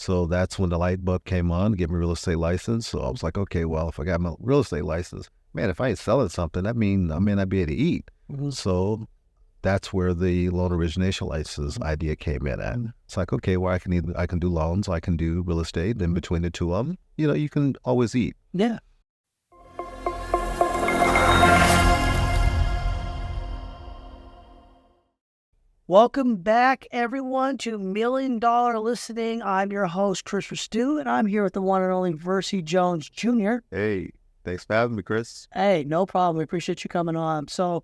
So that's when the light bulb came on, get me a real estate license. So I was like, okay, well, if I got my real estate license, man, if I ain't selling something, that means I may not be able to eat. So that's where the loan origination license idea came in at. It's like, okay, well, I can do loans, I can do real estate, and between the two of them, you can always eat. Yeah. Welcome back, everyone, to $1 Million Listening. I'm your host, Chris Ristau, and I'm here with the one and only Vercy Jones Jr. Hey, thanks for having me, Chris. Hey, no problem. We appreciate you coming on. So,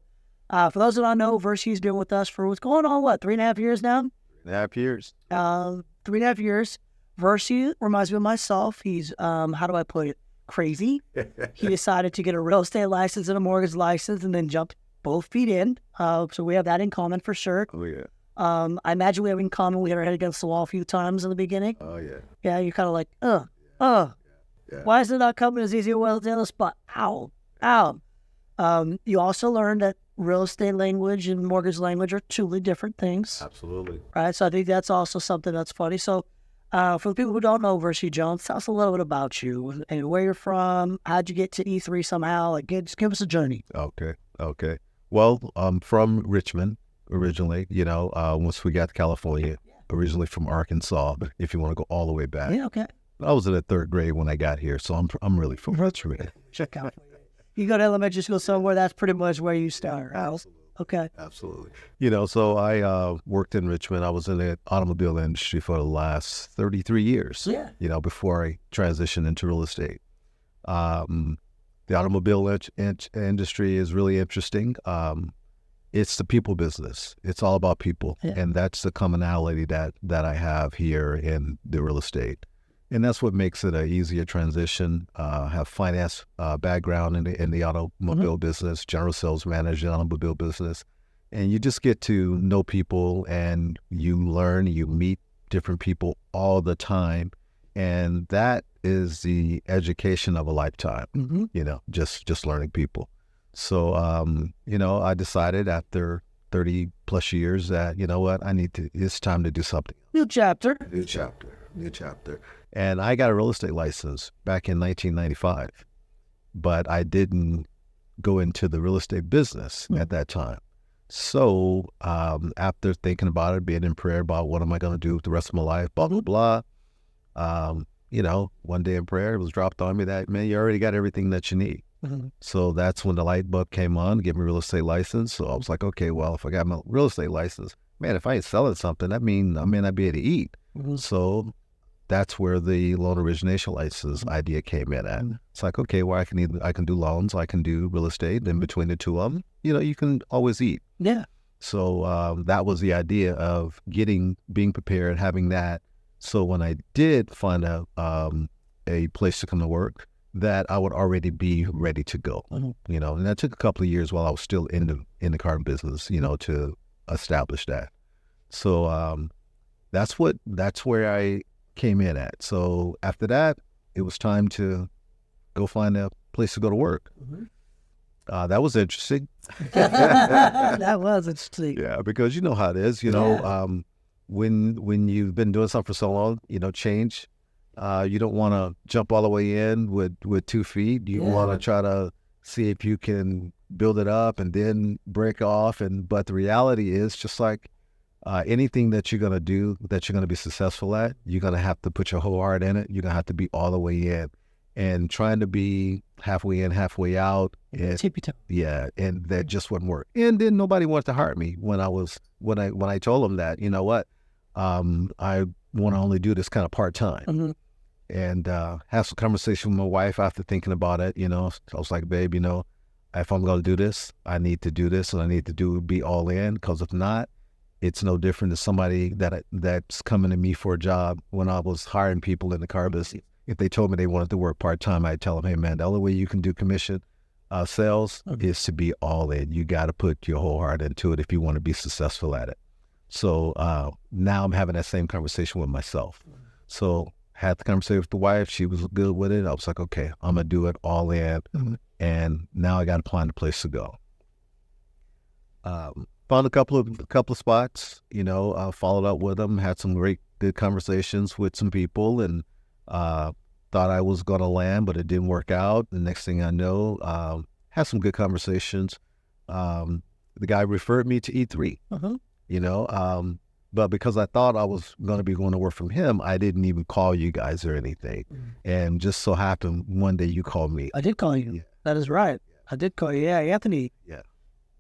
for those that don't know, Vercy's been with us for what's going on, 3.5 years now? 3.5 years. 3.5 years. Vercy reminds me of myself. He's, how do I put it, crazy. He decided to get a real estate license and a mortgage license and then jumped both feet in. So we have that in common for sure. Oh, yeah. I imagine we have in common. We hit our head against the wall a few times in the beginning. Oh, yeah. Yeah, you're kind of like, Yeah. why is it not coming as easy as the other spot? Ow. You also learned that real estate language and mortgage language are truly different things. Absolutely. Right? So I think that's also something that's funny. So for the people who don't know Vercy Jones, tell us a little bit about you and where you're from. How'd you get to E3 somehow? Just give us a journey. Okay. Well, I'm from Richmond originally, once we got to California, originally from Arkansas, if you want to go all the way back. Yeah, okay. I was in the third grade when I got here, so I'm really from Richmond. Check out. You go to elementary school somewhere, that's pretty much where you start. Absolutely. Okay. Absolutely. So I worked in Richmond. I was in the automobile industry for the last 33 years, before I transitioned into real estate. The automobile industry is really interesting. It's the people business. It's all about people. Yeah. And that's the commonality that I have here in the real estate. And that's what makes it an easier transition. Have finance background in the automobile business, general sales manager in the automobile business. And you just get to know people and you learn, you meet different people all the time. And that is the education of a lifetime, just learning people. So, I decided after 30 plus years that, it's time to do something. New chapter. And I got a real estate license back in 1995, but I didn't go into the real estate business at that time. So, after thinking about it, being in prayer about what am I going to do with the rest of my life, blah, blah, blah. One day in prayer, it was dropped on me that, man, you already got everything that you need. So that's when the light bulb came on, get me a real estate license. So I was like, okay, well, if I got my real estate license, man, if I ain't selling something, that means I may not be able to eat. So that's where the loan origination license idea came in at. It's like, okay, well, I can do loans, I can do real estate, and between the two of them, you can always eat. Yeah. So that was the idea of being prepared, having that. So when I did find a place to come to work, that I would already be ready to go, and that took a couple of years while I was still in the car business, to establish that. So that's where I came in at. So after that, it was time to go find a place to go to work. That was interesting. That was interesting. Yeah, because you know how it is, when you've been doing something for so long, change. You don't want to jump all the way in with 2 feet. You want to try to see if you can build it up and then break off. But the reality is, just like anything that you're going to do, that you're going to be successful at, you're going to have to put your whole heart in it. You're going to have to be all the way in. And trying to be halfway in, halfway out. Yeah, and that just wouldn't work. And then nobody wanted to hire me when I told them that, I want to only do this kind of part-time. And have some conversation with my wife after thinking about it. I was like, babe, if I'm going to do this, I need to do this, and I need to be all in, because if not, it's no different than somebody that's coming to me for a job. When I was hiring people in the car business, if they told me they wanted to work part-time, I'd tell them, hey, man, the only way you can do commission sales is to be all in. You got to put your whole heart into it if you want to be successful at it. So now I'm having that same conversation with myself. So had the conversation with the wife. She was good with it. I was like, okay, I'm going to do it all in. And now I got to find a place to go. Found a couple of spots, followed up with them, had some great good conversations with some people, and thought I was going to land, but it didn't work out. The next thing I know, had some good conversations. The guy referred me to E3, you know, but because I thought I was going to be going to work from him, I didn't even call you guys or anything. And just so happened one day you called me. I did call you. Yeah. That is right. I did call you. Yeah, Anthony. Yeah.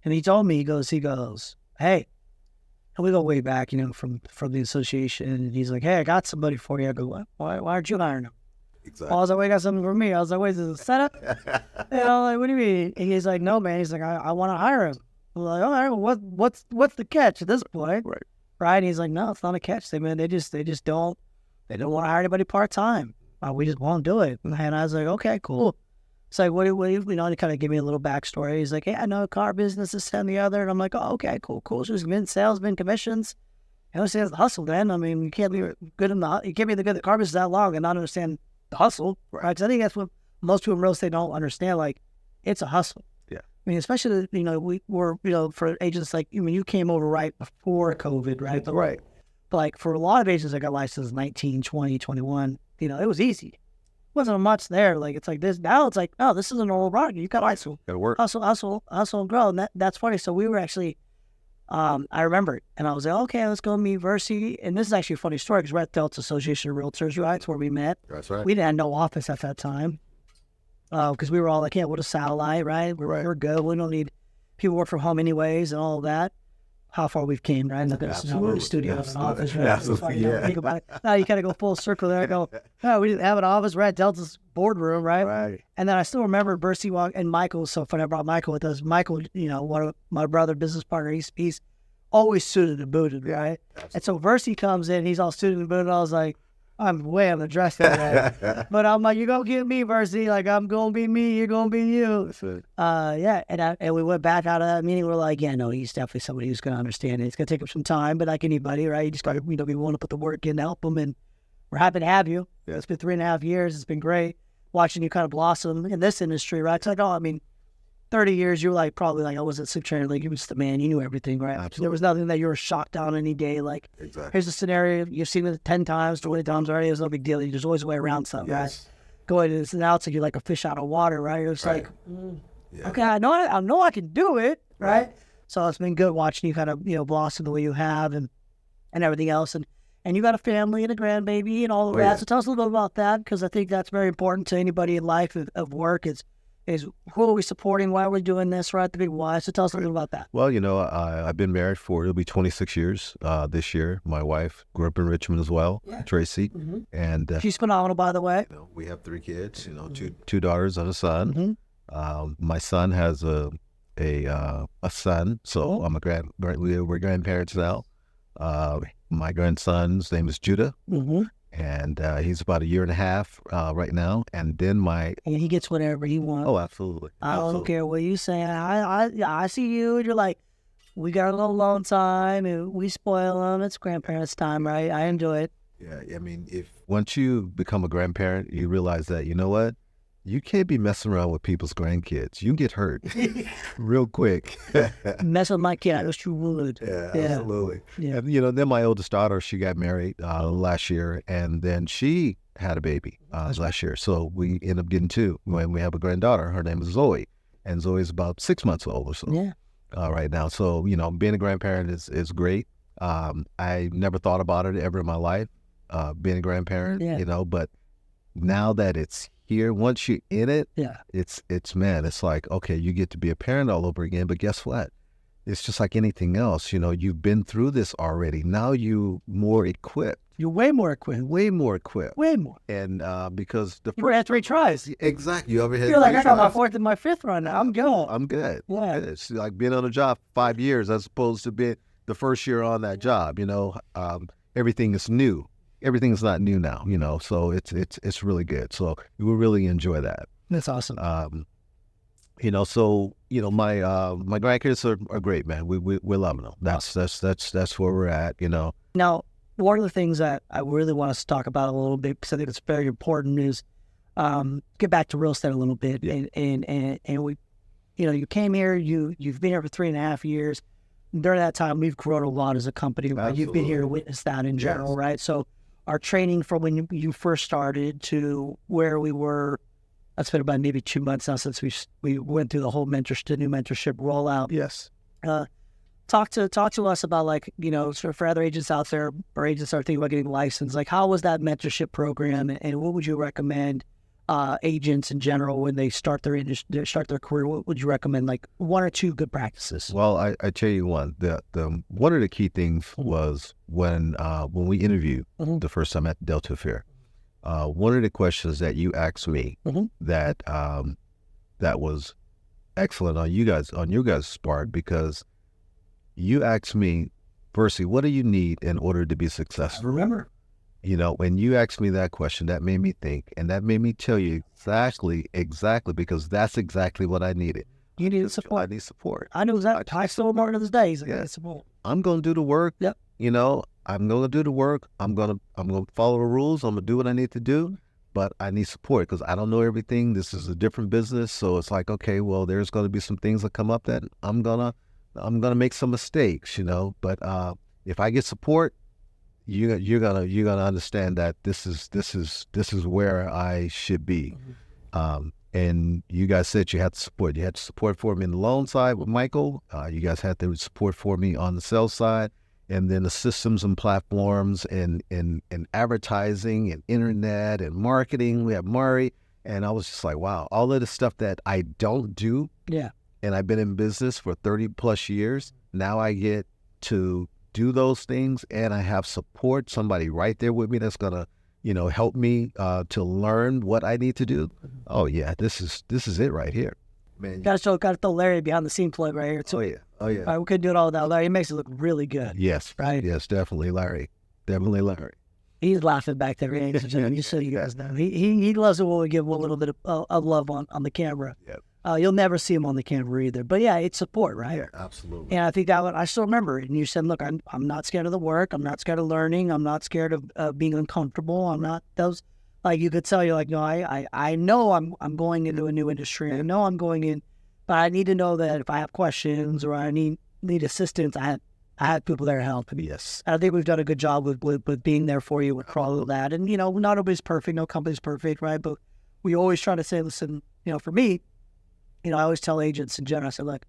And he told me, he goes, hey, and we go way back, you know, from the association. And he's like, hey, I got somebody for you. I go, what? Why aren't you hiring him? Exactly. Well, I was like, wait, got something for me. I was like, wait, is this a setup? You know, like, what do you mean? And he's like, no, man. He's like, I want to hire him. I'm like, all right, well, what's the catch at this point? Right. And he's like, no, it's not a catch. They just don't want to hire anybody part-time. We just won't do it. And I was like, okay, cool. It's like, what do you know, to kind of give me a little backstory. He's like, hey, I know car business, this and the other. And I'm like, oh, okay, cool. So it's been sales, been commissions. I understand the hustle, then. I mean, you can't be good in the car business that long and not understand the hustle, right? Because I think that's what most people in real estate don't understand. Like, it's a hustle. Yeah. I mean, especially, you know, we were, you know, for agents like, I mean, you came over right before COVID, right? But, right. But like for a lot of agents that got licensed 19, 20, 21, you know, it was easy. Wasn't much there. Like, it's like this. Now it's like, oh, this is a normal product. You got to hustle. Got to work. Hustle, and grow. And that's funny. So we were actually, I remember it. And I was like, okay, let's go meet Vercy. And this is actually a funny story because we're at Delta Association of Realtors, right? That's where we met. That's right. We didn't have no office at that time because we were all like, yeah, we're a satellite, right? We're good. We don't need people work from home anyways and all of that. How far we've came, right? Look at us now. We're in a studio and an office, right? Absolutely. Yeah. Think about it. Now you kind of go full circle there. I go, oh, we didn't have an office. We're at Delta's boardroom, right? Right. And then I still remember Vercy and Michael was so funny. I brought Michael with us. Michael, you know, one of my brother, business partner, he's always suited and booted, right? Absolutely. And so Vercy comes in, he's all suited and booted. I was like, I'm way on the dress today. But I'm like, you're going to get me, Vercy. Like, I'm going to be me. You're going to be you. Yeah. And we went back out of that meeting. We're like, yeah, no, he's definitely somebody who's going to understand it. It's going to take him some time, but like anybody, right? You just got to, you know, be willing to put the work in to help him. And we're happy to have you. Yeah. It's been 3.5 years. It's been great watching you kind of blossom in this industry, right? It's like, oh, I mean, 30 years, you were like, probably like, I wasn't sick training. Like, you was the man. You knew everything, right? Absolutely. There was nothing that you were shocked down any day. Like, exactly. Here's a scenario. You've seen it 10 times, 20 times already. It's no big deal. There's always a way around something, yes. Right? Going to this and out, so you're like a fish out of water, right? It's right. like, okay, I know I can do it, right? So it's been good watching you kind of, you know, blossom the way you have and everything else. And you got a family and a grandbaby and all of that. Yeah. So tell us a little bit about that, because I think that's very important to anybody in life of work is who are we supporting? Why are we doing this? Right, the big why. So tell us a little about that. Well, you know, I've been married it'll be 26 years this year. My wife grew up in Richmond as well, Tracy. Mm-hmm. And she's phenomenal, by the way. You know, we have 3 kids, you know, two daughters and a son. Mm-hmm. My son has a son, so I'm we're grandparents now. My grandson's name is Judah. Mm-hmm. And he's about 1.5 years right now. And then and he gets whatever he wants. Oh, absolutely. I don't care what you say. I see you, and you're like, we got a little alone time, and we spoil them. It's grandparents' time, right? I enjoy it. Yeah, I mean, once you become a grandparent, you realize that, you know what? You can't be messing around with people's grandkids. You can get hurt real quick. Mess with my kid, I wish you would. Yeah, absolutely. Yeah. And, you know, then my oldest daughter, she got married last year, and then she had a baby last year. So we end up getting 2. When we have a granddaughter, her name is Zoe, and Zoe's about 6 months old or so. Yeah. Right now. So, you know, being a grandparent is great. I never thought about it ever in my life, being a grandparent, you know, but now that it's here, once you're in it, it's like, okay, you get to be a parent all over again. But guess what? It's just like anything else. You know, you've been through this already. Now you're more equipped. You're way more equipped. Way more equipped. Way more. And because you were at 3 tries. Exactly. You ever had You're like, I got my 4th and my 5th run now. I'm good. I'm good. Yeah. It's like being on a job 5 years as opposed to being the first year on that job. You know, everything is new. Everything is not new now, you know, so it's really good. So we will really enjoy that. That's awesome. You know, so, you know, my grandkids are great, man. We're loving them. That's where we're at, you know. Now, one of the things that I really want us to talk about a little bit, because I think it's very important, is get back to real estate a little bit. And we, you know, you came here, you've been here for 3.5 years. during that time, we've grown a lot as a company. Right? You've been here to witness that in general, right? So our training from when you first started to where we were, that's been about maybe 2 months now since we went through the whole new mentorship rollout. Yes. Talk to us about, like, you know, sort of for other agents out there or agents that are thinking about getting licensed, like how was that mentorship program, and what would you recommend agents in general when they start their career? What would you recommend, like 1 or 2 good practices? Well, I tell you one. The one of the key things was when we interviewed the first time at the Delta Fair. One of the questions that you asked me that that was excellent on your guys' part, because you asked me, Vercy, what do you need in order to be successful? I remember. You know, when you asked me that question, that made me think, and that made me tell you exactly, because that's exactly what I needed. You needed support. I need support. I knew that. I still remember to this day. He's like, I need support. I'm going to do the work. Yep. You know, I'm going to do the work. I'm going to follow the rules. I'm going to do what I need to do, but I need support because I don't know everything. This is a different business. So it's like, okay, well, there's going to be some things that come up that I'm going to make some mistakes, you know, but if I get support, you're gonna understand that this is where I should be. And you guys said you had the support. You had support for me in the loan side with Michael. You guys had the support for me on the sales side, and then the systems and platforms and advertising and internet and marketing. We have Mari, and I was just like, wow, all of the stuff that I don't do. Yeah. And I've been in business for 30 plus years. Now I get to do those things, and I have support, somebody right there with me that's gonna, you know, help me to learn what I need to do. Oh yeah, this is it right here, man. Got to throw Larry behind the scene plug right here too. Oh yeah. All right, we couldn't do it all without Larry. He makes it look really good. Yes, right. Yes, definitely Larry. He's laughing back there. Just so you guys know, he loves it when we give a little bit of love on the camera. Yep. You'll never see him on the camera either. But yeah, it's support, right? Yeah, absolutely. And I think that I still remember it. And you said, look, I'm not scared of the work. I'm not scared of learning. I'm not scared of being uncomfortable. I'm not those, like, you could tell you, like, no, I know I'm going into a new industry. I know I'm going in, but I need to know that if I have questions or I need assistance, I have people there to help me. Yes. And I think we've done a good job with being there for you with all of that. And, you know, not everybody's perfect. No company's perfect, right? But we always try to say, listen, you know, for me, you know, I always tell agents in general, I say, look,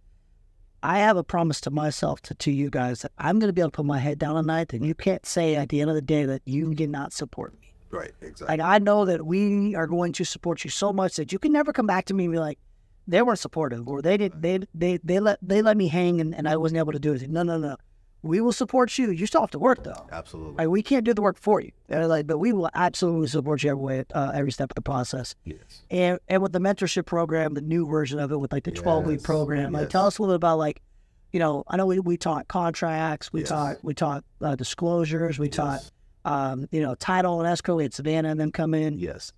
I have a promise to myself, to you guys, that I'm going to be able to put my head down at night, and you can't say at the end of the day that you did not support me. Right, exactly. Like, I know that we are going to support you so much that you can never come back to me and be like, they weren't supportive, or they let me hang and I wasn't able to do it. No. We will support you. You still have to work, though. Absolutely. Like, we can't do the work for you. But we will absolutely support you every step of the process. Yes. And with the mentorship program, the new version of it with, like, the 12-week program, like, tell us a little bit about, like, you know, I know we taught contracts, we taught disclosures, we taught you know, title and escrow. We had Savannah and them come in. Yes.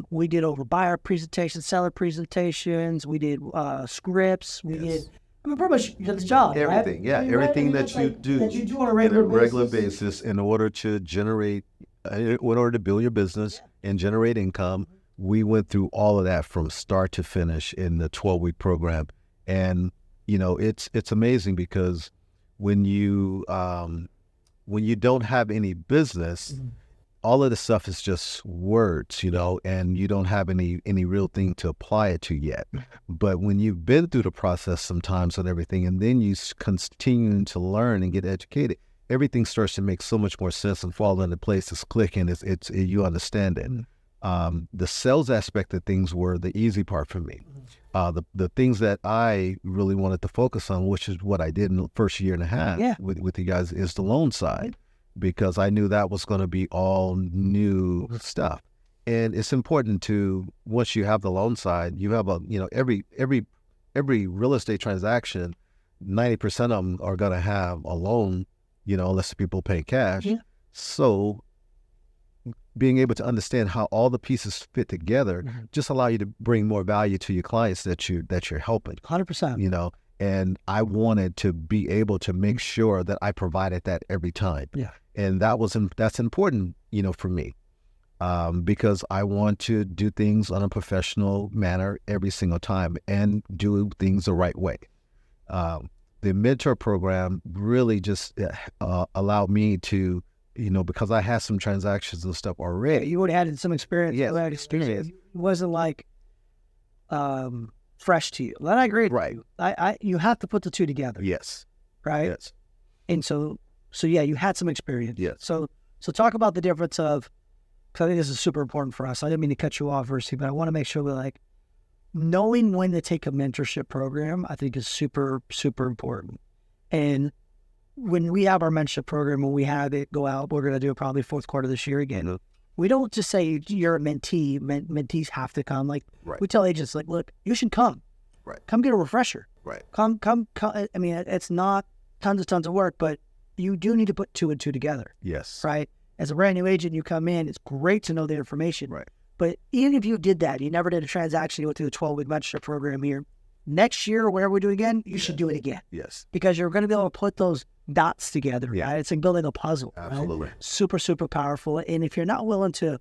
We did over buyer presentations, seller presentations. We did scripts. We did. I mean, pretty much you did the job. Everything, right? yeah, everything that you do on a regular basis in order to generate, in order to build your business and generate income. We went through all of that from start to finish in the 12-week program, and you know, it's amazing because when you don't have any business, all of the stuff is just words, you know, and you don't have any real thing to apply it to yet. But when you've been through the process sometimes and everything, and then you continue to learn and get educated, everything starts to make so much more sense and fall into place. It's clicking. It's you understand it. The sales aspect of things were the easy part for me. The things that I really wanted to focus on, which is what I did in the first year and a half with you guys, is the loan side. Because I knew that was going to be all new stuff. And it's important to, once you have the loan side, you have every real estate transaction, 90% of them are going to have a loan, you know, unless the people pay cash. Yeah. So being able to understand how all the pieces fit together just allow you to bring more value to your clients that you're helping. 100%. You know, and I wanted to be able to make sure that I provided that every time. Yeah. And that's important, you know, for me, because I want to do things on a professional manner every single time and do things the right way. the mentor program really just allowed me to, because I had some transactions and stuff already. You would have had some experience. Yes, You had experience. It wasn't like fresh to you. And I agree. Right. You have to put the two together. Yes. Right. Yes. And so yeah, you had some experience. Yes. So talk about the difference of, because I think this is super important for us. I didn't mean to cut you off, Vercy, but I want to make sure we're like, knowing when to take a mentorship program, I think is super, super important. And when we have our mentorship program, when we have it go out, we're going to do it probably fourth quarter this year again. Mm-hmm. We don't just say you're a mentee. Mentees have to come. Like, right. We tell agents, like, look, you should come. Right. Come get a refresher. Right. Come. I mean, it's not tons of work, but you do need to put 2 and 2 together. Yes. Right. As a brand new agent, you come in, it's great to know the information. Right. But even if you did that, you never did a transaction, you went through the 12-week mentorship program here, next year, or wherever we do it again, you should do it again. Yes. Because you're going to be able to put those dots together. Yeah. Right? It's like building a puzzle. Absolutely. Right? Super, super powerful. And if you're not willing to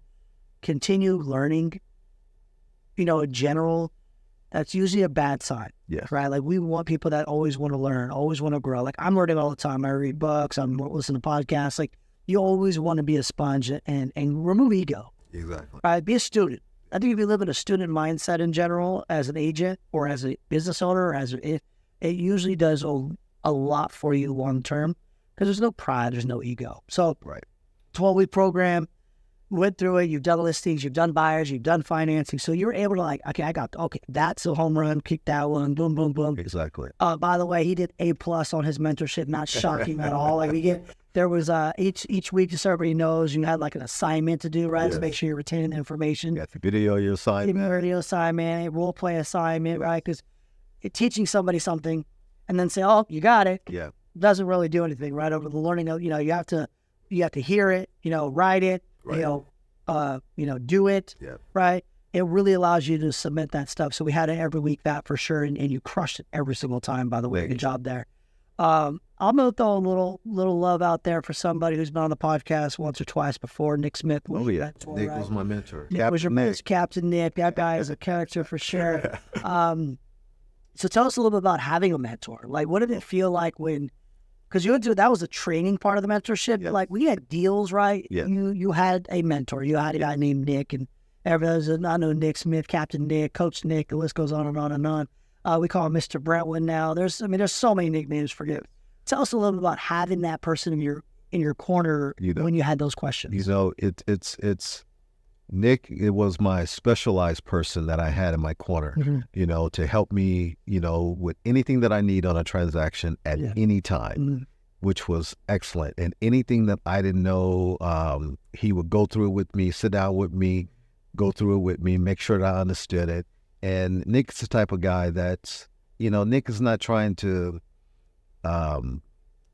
continue learning, in general, that's usually a bad sign. Yes. Right? Like, we want people that always want to learn, always want to grow. Like, I'm learning all the time. I read books, I'm listening to podcasts. Like, you always want to be a sponge and remove ego. Exactly. Right? Be a student. I think if you live in a student mindset in general, as an agent or as a business owner, it usually does a lot for you long term, because there's no pride, there's no ego. So, right. 12-week program, went through it. You've done listings, you've done buyers, you've done financing. So you're able to that's a home run, kick that one, boom, boom, boom. Exactly. By the way, he did A+ on his mentorship, not shocking at all. Like, there was each week, just so everybody knows, you had like an assignment to do, right? Yes. To make sure you're retaining the information. You got the video your assignment. Video assignment, role play assignment, right? Because teaching somebody something and then say, oh, you got it. Yeah. Doesn't really do anything, right? Over the learning of, you have to hear it, write it, right. Do it, yeah. right? It really allows you to submit that stuff. So we had it every week, that for sure, and you crushed it every single time, by the way. Good job there. I'm going to throw a little love out there for somebody who's been on the podcast once or twice before. Nick Smith was your mentor, Nick right? was my mentor. Nick was your Captain Nick. That guy is a character for sure. So tell us a little bit about having a mentor. Like, what did it feel like when, because that was a training part of the mentorship. Yes. Like, we had deals, right? Yes. You had a mentor. You had a guy named Nick, and everybody, I know Nick Smith, Captain Nick, Coach Nick. The list goes on and on and on. We call him Mr. Brentwood now. There's so many nicknames for him. Tell us a little bit about having that person in your corner when you had those questions. It's Nick. It was my specialized person that I had in my corner, Mm-hmm. To help me, with anything that I need on a transaction at any time, Mm-hmm. which was excellent. And anything that I didn't know, he would go through it with me, sit down with me, go through it with me, make sure that I understood it. And Nick's the type of guy that's, Nick is not trying to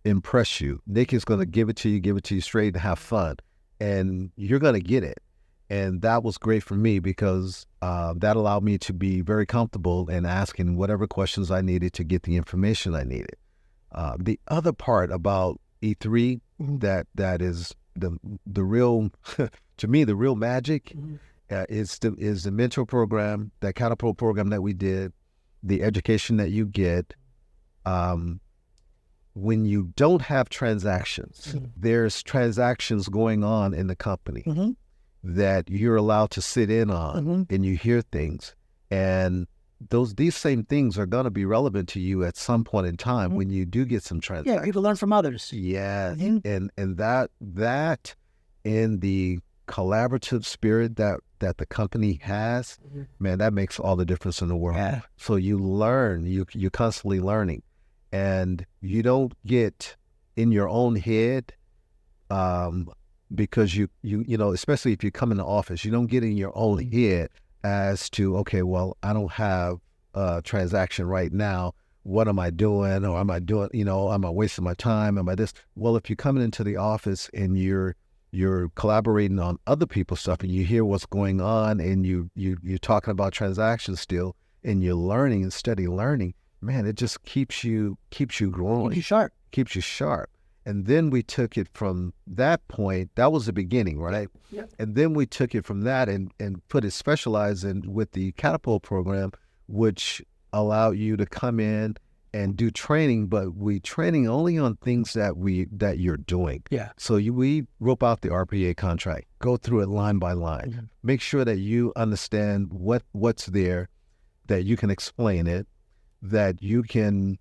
impress you. Nick is going to give it to you straight and have fun. And you're going to get it. And that was great for me because that allowed me to be very comfortable in asking whatever questions I needed to get the information I needed. The other part about E3 that is the real, to me, the real magic is the mentor program, that catapult program that we did, the education that you get. When you don't have transactions, there's transactions going on in the company that you're allowed to sit in on, and you hear things, and these same things are going to be relevant to you at some point in time when you do get some transactions. Yeah, people learn from others. Yes, and that in the collaborative spirit that the company has, man, that makes all the difference in the world. Yeah. So you learn, you're constantly learning, and you don't get in your own head, because you especially if you come in the office, you don't get in your own head as to, okay, well, I don't have a transaction right now. What am I doing? Or am I doing, am I wasting my time? Am I this? Well, if you're coming into the office and you're collaborating on other people's stuff and you hear what's going on and you're talking about transactions still, and you're learning and steady learning, man, it just keeps you growing. Keeps you sharp. And then we took it from that point. That was the beginning, right? Yep. And then we took it from that and put it specialized in with the catapult program, which allowed you to come in and do training, but we training only on things that you're doing. Yeah. So we rope out the RPA contract, go through it line by line, Mm-hmm. make sure that you understand what's there, that you can explain it, that you can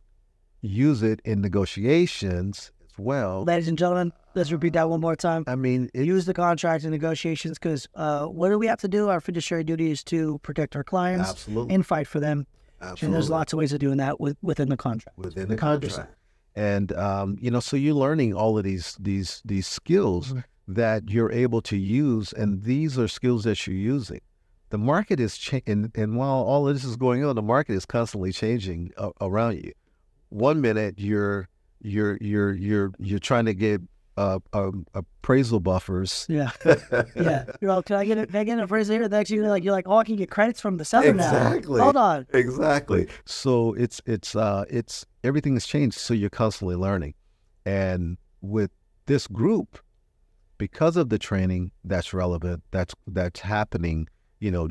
use it in negotiations as well. Ladies and gentlemen, let's repeat that one more time. I mean, Use the contract in negotiations because what do we have to do? Our fiduciary duty is to protect our clients absolutely, and fight for them. absolutely. And there's lots of ways of doing that within the contract. Within the contract. And so you're learning all of these skills Mm-hmm. that you're able to use, and these are skills that you're using. The market is changing, and while all of this is going on, the market is constantly changing around you. One minute you're trying to get appraisal buffers. Yeah, yeah. You're like, can I get an appraisal here? Next, you're like, oh, I can get credits from the seller now. Exactly. Hold on. Exactly. So it's everything has changed. So you're constantly learning, and with this group, because of the training that's relevant, that's happening,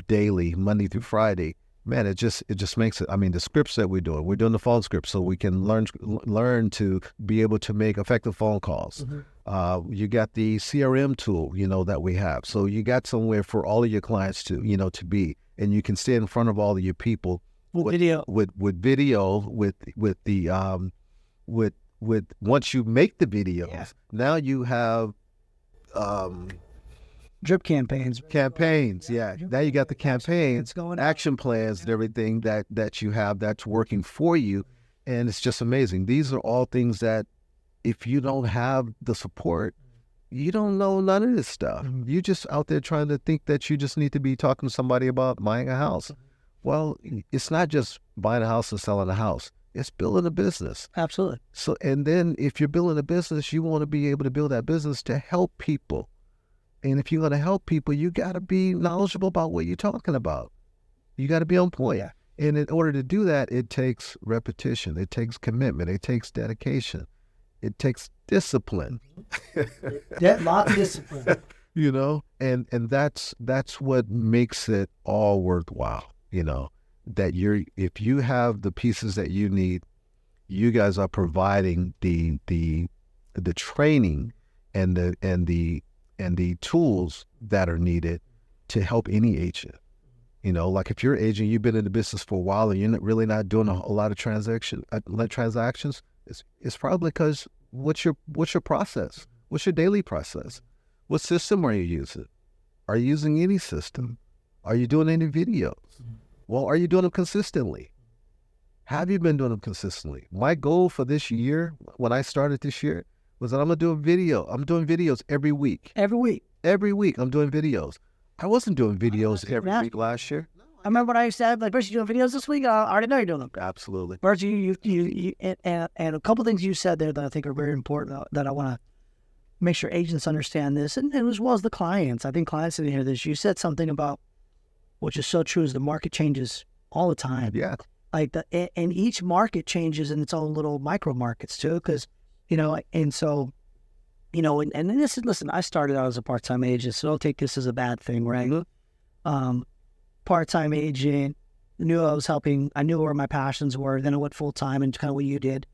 daily, Monday through Friday. Man, it just makes it. I mean, the scripts that we're doing the phone scripts, so we can learn to be able to make effective phone calls. Mm-hmm. You got the CRM tool, that we have. So you got somewhere for all of your clients to be, and you can stay in front of all of your people with video, with once you make the videos, yeah. Now you have drip campaigns. Yeah. Now you got the campaigns, action plans, and everything that you have that's working for you, and it's just amazing. These are all things that, if you don't have the support, you don't know none of this stuff. Mm-hmm. You're just out there trying to think that you just need to be talking to somebody about buying a house. Well, it's not just buying a house and selling a house. It's building a business. Absolutely. So, and then if you're building a business, you want to be able to build that business to help people. And if you're going to help people, you got to be knowledgeable about what you're talking about. You got to be on point. Yeah. And in order to do that, it takes repetition. It takes commitment. It takes dedication. It takes discipline. Lots of discipline. And that's what makes it all worthwhile. That if you have the pieces that you need, you guys are providing the training and the tools that are needed to help any agent. Like if you're an agent, you've been in the business for a while and you're really not doing a lot of transactions, it's probably because what's your process? What's your daily process? What system are you using? Are you using any system? Are you doing any videos? Well, are you doing them consistently? Have you been doing them consistently? My goal for this year, when I started this year, was that I'm going to do a video. I'm doing videos every week. Every week. Every week I'm doing videos. I wasn't doing videos every week last year. I remember when I used to have, Vercy, you doing videos this week? I already know you're doing them. Absolutely. Vercy, you and a couple things you said there that I think are very important that I want to make sure agents understand this, and as well as the clients. I think clients didn't hear this. You said something about, which is so true, is the market changes all the time. Yeah. And each market changes in its own little micro markets too, because, and so, and this is, listen, I started out as a part-time agent, so don't take this as a bad thing, right? Mm-hmm. Part-time agent, I knew where my passions were, then I went full-time and kind of what you did.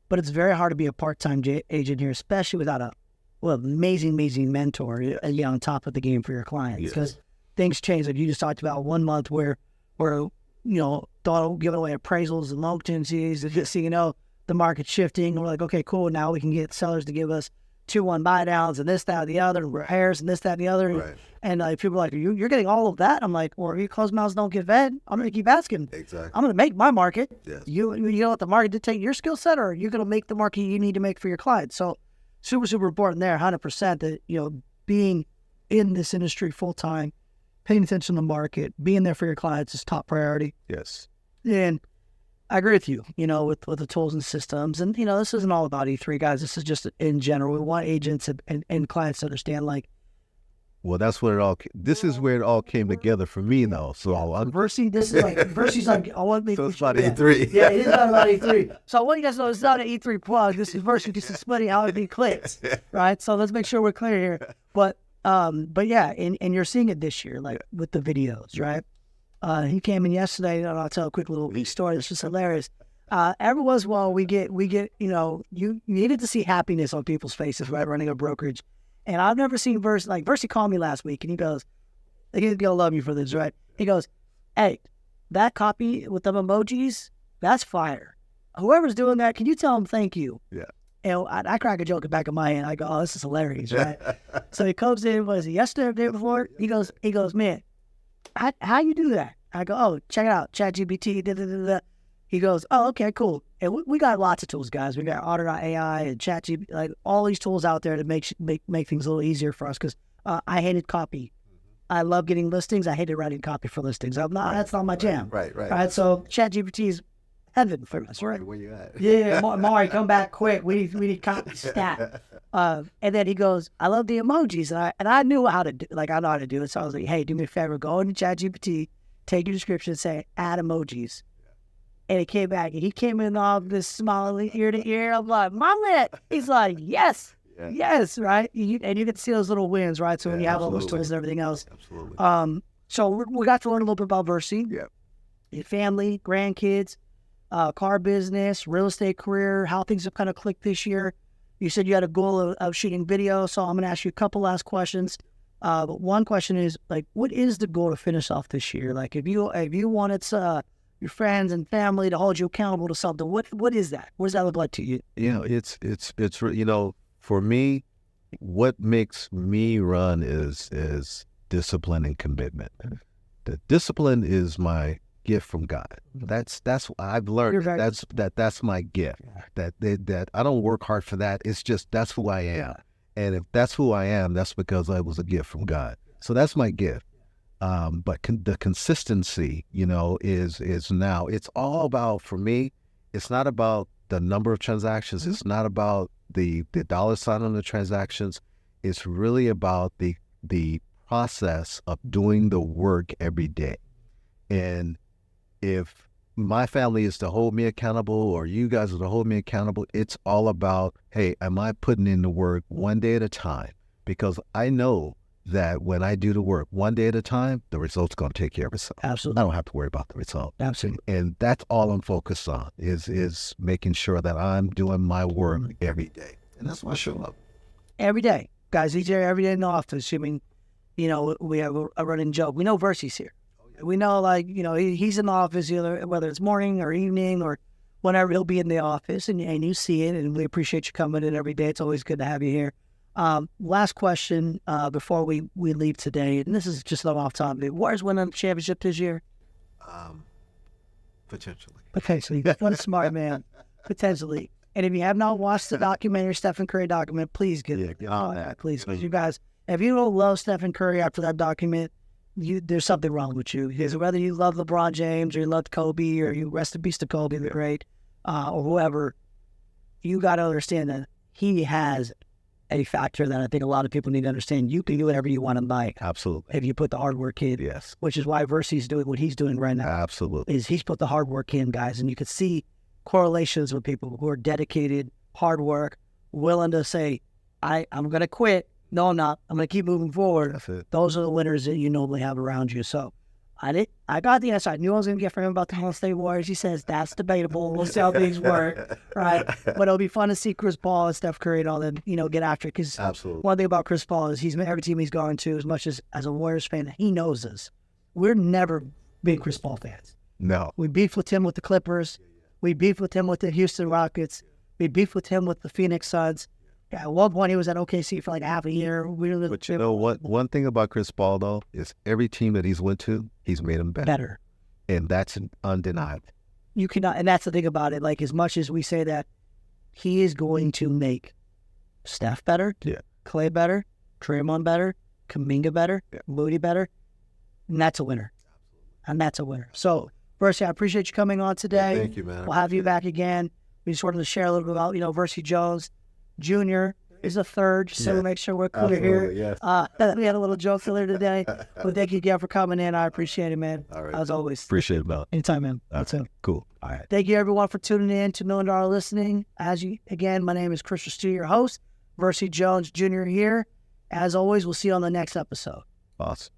But it's very hard to be a part-time agent here, especially without amazing mentor on top of the game for your clients, because things change. Like you just talked about 1 month where thought giving away appraisals and loan contingencies, and just the market's shifting, and we're like, okay, cool, now we can get sellers to give us 2-1 buy downs and this, that, and the other, and repairs and this, that, and the other. Right. And people are like, you're getting all of that. I'm like, well, if your closed mouths don't get fed, I'm going to keep asking. Exactly. I'm going to make my market. Yes. You let the market dictate your skill set, or you're going to make the market you need to make for your clients. So super, super important there, 100%, that, being in this industry full time, paying attention to the market, being there for your clients is top priority. Yes. And I agree with you, with the tools and systems. And, this isn't all about E3, guys. This is just in general. We want agents and clients to understand, well, that's what this is where it all came together for me, though. So Vercy, Vercy's like, I want to make so it's about E3. Yeah, it is not about E3. So I want you guys to know it's not an E3 plug. This is Vercy just splitting how it clicks, right? So let's make sure we're clear here. But yeah, and you're seeing it this year, with the videos, right? He came in yesterday, and I'll tell a quick little story. It's just hilarious. Every once in a while we get, you needed to see happiness on people's faces, right? Running a brokerage. And I've never seen Vercy called me last week and he goes, he's going to love you for this, right? He goes, hey, that copy with them emojis, that's fire. Whoever's doing that, can you tell them thank you? Yeah. And I crack a joke in the back of my head. I go, oh, this is hilarious, right? So he comes in, was it yesterday or the day before? He goes, man, how you do that? I go, oh, check it out, ChatGPT, da, da, da, da. He goes, oh, okay, cool. And we got lots of tools, guys. We got Auto.ai and ChatGPT, like all these tools out there to make things a little easier for us because I hated copy. I love getting listings. I hated writing copy for listings. That's not my jam. Right. So ChatGPT is heaven for us, right? Where you at? Yeah, Mari, come back quick. We need copy stat. And then he goes, I love the emojis, and I knew how to do, I know how to do it. So I was like, hey, do me a favor, go into ChatGPT, take your description, say add emojis. And he came back, and he came in all this smiling ear to ear. I'm like, my man. He's like, yes, right? And you get to see those little wins, right? So when you have all those tools and everything else. Absolutely. So we got to learn a little bit about Vercy. Yeah. Your family, grandkids, car business, real estate career, how things have kind of clicked this year. You said you had a goal of shooting video, so I'm going to ask you a couple last questions. But one question is, what is the goal to finish off this year? Like, if you wanted your friends and family to hold you accountable to something, what is that? What does that look like to you? It's for me, what makes me run is discipline and commitment. The discipline is my gift from God. That's I've learned. That's my gift. That I don't work hard for that. It's just that's who I am. And if that's who I am, that's because I was a gift from God. So that's my gift. But the consistency, is now. It's all about, for me, it's not about the number of transactions. It's not about the dollar sign on the transactions. It's really about the process of doing the work every day. And if my family is to hold me accountable, or you guys are to hold me accountable, it's all about, hey, am I putting in the work one day at a time? Because I know that when I do the work one day at a time, the result's going to take care of itself. Absolutely. I don't have to worry about the result. Absolutely. And that's all I'm focused on is making sure that I'm doing my work every day. And that's why I show up. Every day. Guys, he's here every day in the office. I mean, we have a running joke. We know Vercy's here. We know, he's in the office, either whether it's morning or evening or whenever, he'll be in the office, and you see it, and we appreciate you coming in every day. It's always good to have you here. Last question before we leave today, and this is just an off topic. Warriors winning the championship this year? Potentially. What a smart man. Potentially. And if you have not watched the documentary, Stephen Curry document, please get it. Please. Because you guys, if you don't love Stephen Curry after that document, there's something wrong with you. Because whether you love LeBron James or you love Kobe or you rest in peace to Kobe the great, or whoever, you got to understand that he has a factor that I think a lot of people need to understand. You can do whatever you want in life. Absolutely. If you put the hard work in. Yes. Which is why Vercy's doing what he's doing right now. Absolutely. Is he's put the hard work in, guys. And you can see correlations with people who are dedicated, hard work, willing to say, I'm going to quit. No, I'm not. I'm going to keep moving forward. That's it. Those are the winners that you normally have around you. So I got the answer. I knew I was going to get from him about the Golden State Warriors. He says that's debatable. We'll see how things work, right? But it'll be fun to see Chris Paul and Steph Curry and all them, get after it. Because one thing about Chris Paul is every team he's gone to, as much as a Warriors fan, he knows this. We're never big Chris Paul fans. No. We beefed with him with the Clippers. We beefed with him with the Houston Rockets. We beefed with him with the Phoenix Suns. Yeah, at one point he was at OKC for half a year. But you know what? One thing about Chris Paul, though, is every team that he's went to, he's made them better. And that's undeniable. You cannot, and that's the thing about it. As much as we say that, he is going to make Steph better, Clay better, Draymond better, Kuminga better, Moody better, and that's a winner. So, Vercy, I appreciate you coming on today. Thank you, man. We'll have you back again. We just wanted to share a little bit about, Vercy Jones Jr. is a third, just so we make sure we're clear here. Yes. We had a little joke earlier today. But thank you again for coming in. I appreciate it, man. All right. As always. Appreciate it, man. Anytime, man. That's it. Cool. All right. Thank you, everyone, for tuning in to $1 Million Listening. Again, my name is Chris Ristau, your host. Vercy Jones Jr. here. As always, we'll see you on the next episode. Awesome.